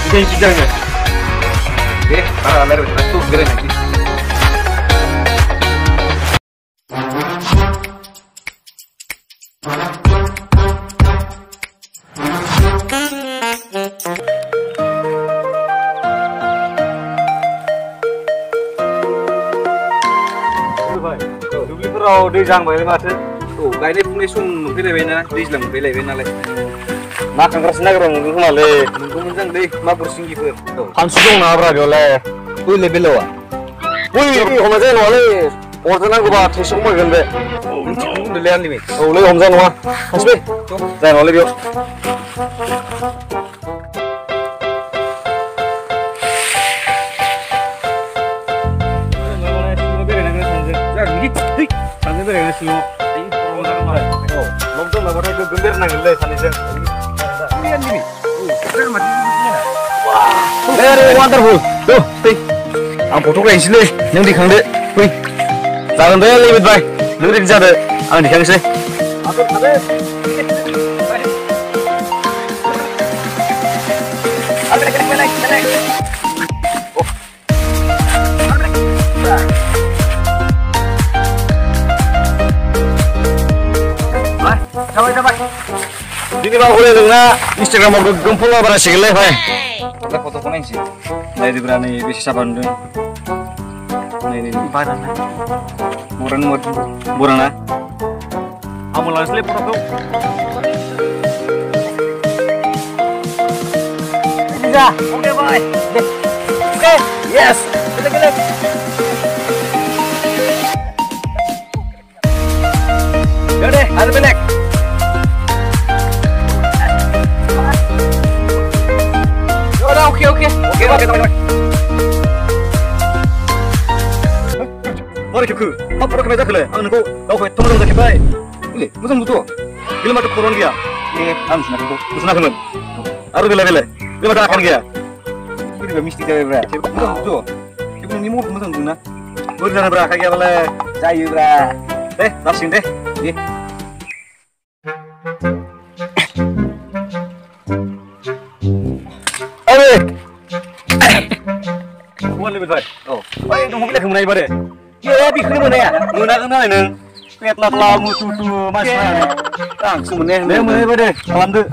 Jadi bidangnya. Oke, para ler itu geren lagi. दुब्लिफोराव दैज्लां बायबाय माथो औ गायनाय फुनाय सम मोनफैलायबायना दैज्लां मोनफैलायबाय नालाय ना खांग्रासो नागिरना मोनगोन खोमालै नोंखौ मोजां दै मागुर सिंगिफोर हानसु दं नामाब्रा बेयावलाय बैलाय बेलावा बै हमना जाया नङालै अरजानांगौबा थेसखौ मोनगोन बे नों थिगखौनो बुंदोंलै आंनि बे औलै हमजानाय नङा हानसु जाया नङालै बेयाव थांनो बेरायनो सिङाव लकडाउन लाबाथाय गोगोम बेरायनांगोनलै सानैजों वान्डारफुल फै आं फट' गायनोसैलै नों दैखांदो फै जागोन दे लिमिट बाय नों रेडि जादो आं दैखांनोसै जाबाय दिनै मा हले नोंना इन्सटाग्रामाव गोगोम फल'वार बारायसिगोनलै भाइ दा फट'खौ नायनोसै नायदोब्रा नै बेसे साफा नुदों नै बाराना बराना आंबो लानोसैलै फट'खौ जा अके बाय ओके यस गेले deh, ada belek. Udah, oke, teman-teman. Mari kita, apa perlu kita kele? Anu kau, kau kau teman teman kita. Ini, macam tu. Bila macam koron dia, ini anu sana tu, sana kene. Aru bila, bila macam akan dia. Ini juga mesti dia bera. Macam tu. Ibu ni mau macam tu na. Boleh jangan bera, kayak boleh. Cair bera. Langsung deh. Ni. Bukan lebih baik. Oh, baik dong kita kemana ibadah? Ya, bikin mana ya? Mana kenal neng? Petlah mutu mas. Langsung mana? Mana ibadah? Alam tu.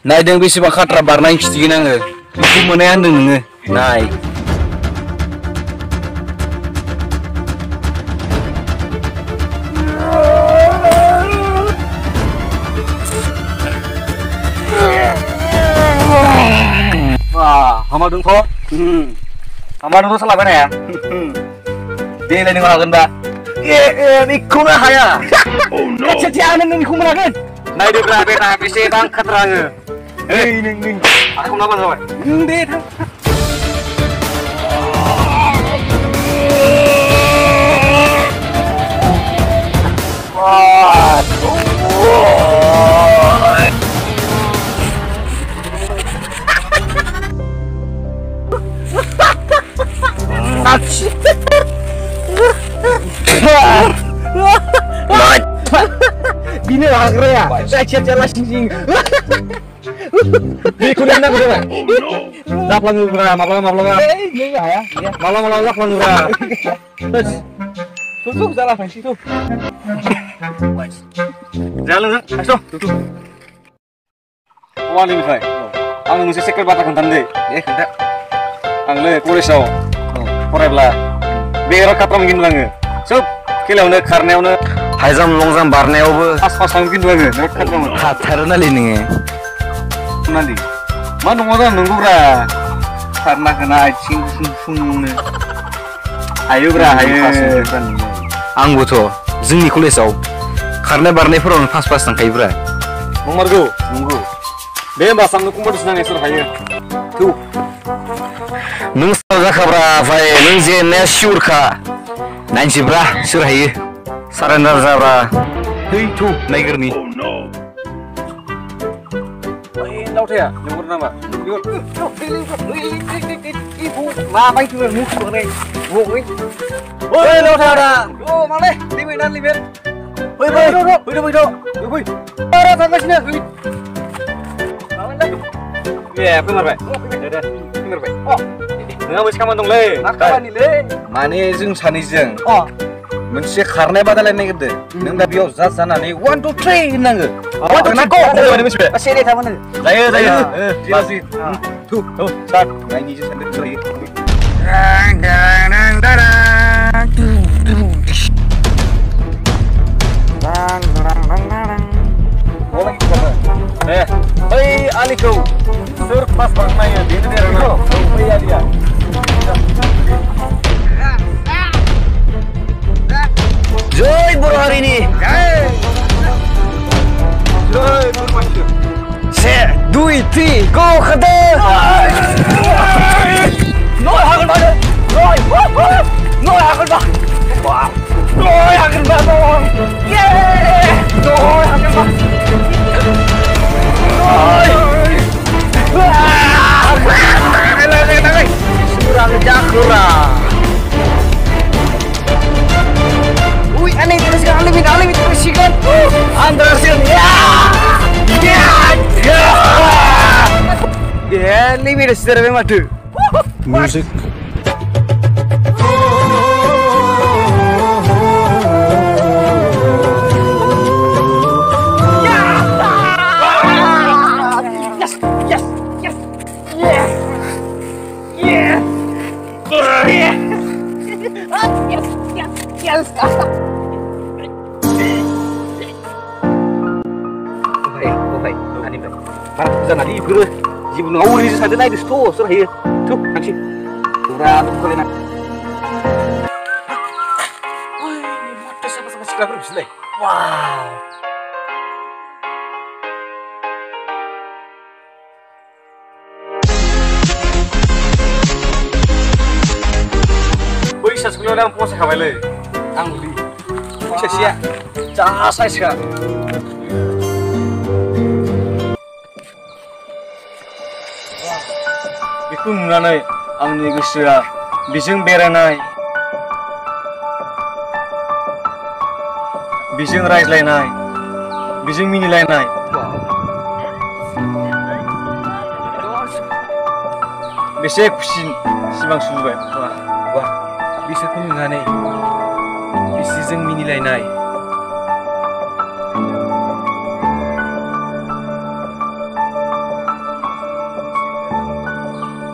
Naik dengan bisi bakat rabar naik sedikit nang. Itu mana yang neng? Naik. Wah, hama dong kok. Hama dong salah mana ya? Dia lain dengan agenda. Ikut lah ya. Oh no. Kececian ini ikut mana kan? Naik di berapa tapi sih bang keterangan. Ning. Aku nak apa sampai? Deh. Wah. Bini lah ya, saya cecah sing. Bikunin aku deh. Dak lang ura, malam. Iya ya. Malam dak lang ura. Terus. Tutup salah fancy tuh. Jalan, ayo, tutup. Wali nih, ang mesti sekal batakan tande. Kita. Ang le kulisaw. Korebla. Bero kata mungkin banget. So, kilo ne karena ne. Haizam longzam barneobo. Pas mungkin banget. Hatar nali nih. Nanti. Mana orang nunggu bra. Karena kena sing. Ayo bra, ayo. Anggo tuh, zingni kulisaw. Karena barneobo pas tangkai bra. Margo, nunggu. Dia basang nunggu modus nang esor ayo. Tuh. Nung saja kabra, vai, nung jennya syurka. Nanti bra, surah Surrender sabra. Hei tuh, naikir nih. Oh no. Laut ya, yang bernama. Ibu, apa itu yang musuh nih? Woi, laut ada. Oh, malah, limenan. Woi, Ada sampai sini. Ya, benar, Pak. Ada. फैमारबाय नोंहा मोनसे खामानि दंलै मा खामानिलै माने जों सानैजों अ मोनसे खारनाय बादायलायनो नागिरदों नों दा बेयाव जाज जानानै 1 2 3 होननांगो मिथिबाय सेरे थाबोनो जायो जिराजि 2 स्टार्ट नायनि जे सानदों बै आलिखौ सोर पास बानायो बेनो देरहागौ बै आलिया जय बर' हारिनि जय बोरमासो से 2 3 गो खादो नय हागोन मानो नय हागोन बा नय हागोन बा ये नय हागोन बा nai surang jakura ui aneh terus kan alim terus kan Anderson ya limit sudah madu music Jangan ibu ibu ngawur saja naik di situ, surah ya, tuh nanti, kurang tuh kalian. Mata siapa sama sekolah berus lagi? Wow. Bisa sekolah yang puasa kawal le, angli, bisa siap, jangan saya sekarang. बेखौ नुनानै आंनि गोसोआ बिजों बेरायनाय बिजों रायज्लायनाय बिजों मिनिलायनाय बेसे खुसि सिमां सुजुबाय wah बिसोरखौ नुनानै बिसोरजों मिनिलायनाय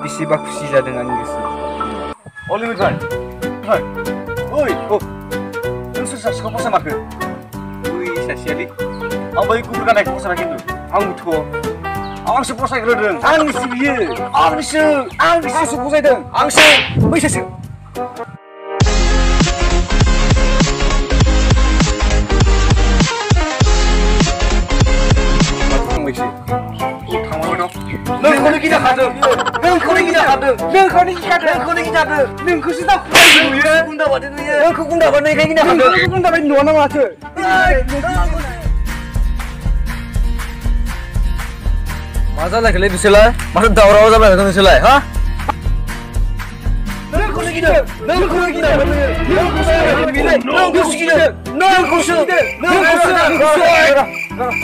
बेसेबा खुसि जादों आंनि गोसोआ अलिभिर भाइ ओइ नों सोर सासेखौ फसायमारखो बै सासेयालै आं बै गुफुर गाननायखौ फसायाखै खिन्थु आंसो फसायग्रोदों आंनिसो बियो आंसो फसायदों आंसो बै सासे नोंखौनो गिदाखादों नोंखौसो दा नुयो गुन्दा बादि नुयो नोंखौ गुन्दा बानायखाय गिदाखादों गुन्दा बादि नुवा ना माथो मा जालायखोलै बिसोरलाय माथो दावराव जालायखो नोंसोरलाय हा नोंखौसो गिदों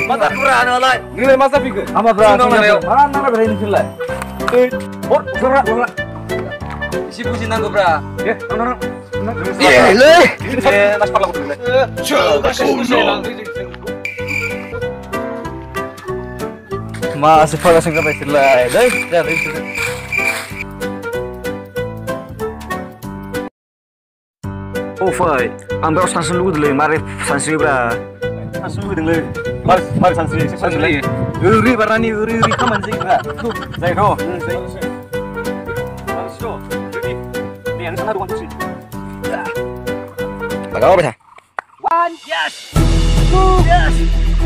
मा जाखोब्रा नोंलाय नोंलाय मा जाफैखो हामाब्रा नांनायाव मा नांना बेराय नोंसोरलाय एसे बुजिनांगौब्रा मासो फागासिनो जाबाय बिसोरलाय जाबाय बिसोर फै आं बेयाव सानस्रिनो लुगैदोंलै मारै सानस्रियोब्रा सानस्रिनो लुगैदोंलै मारै सानस्रियो ओरै बारनानै ओरै खामानि जायोब्रा जायोथ' लगाओ बेटा 1 yes 2 yes 3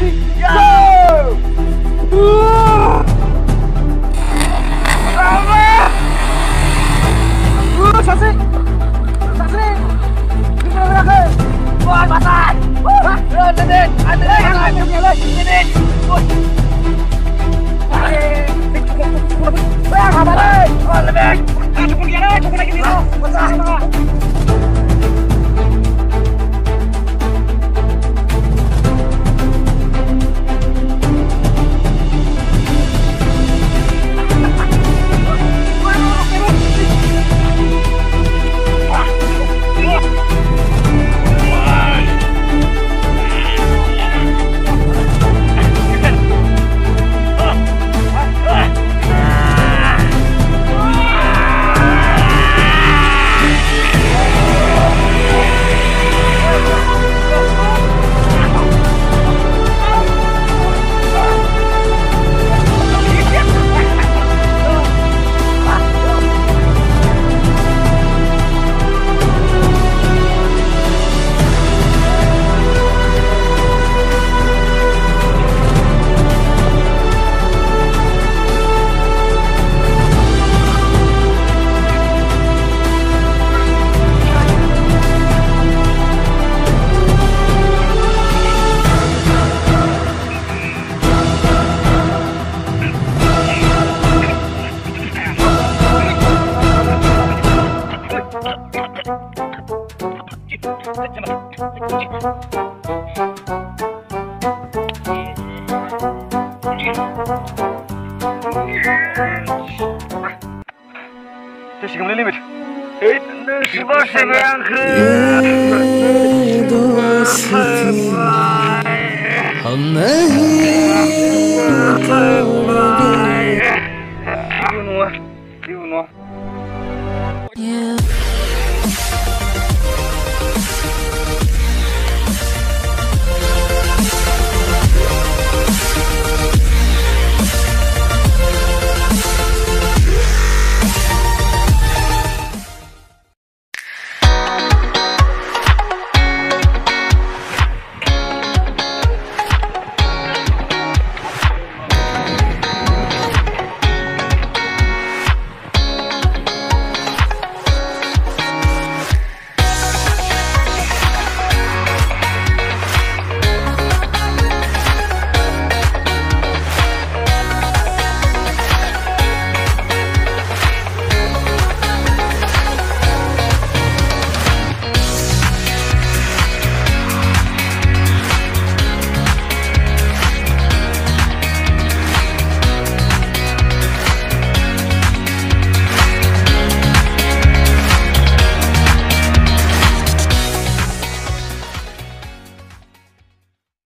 go सानस्रि Wah, basah! Nenek! Terus kamu limit. Sebab saya Yeah.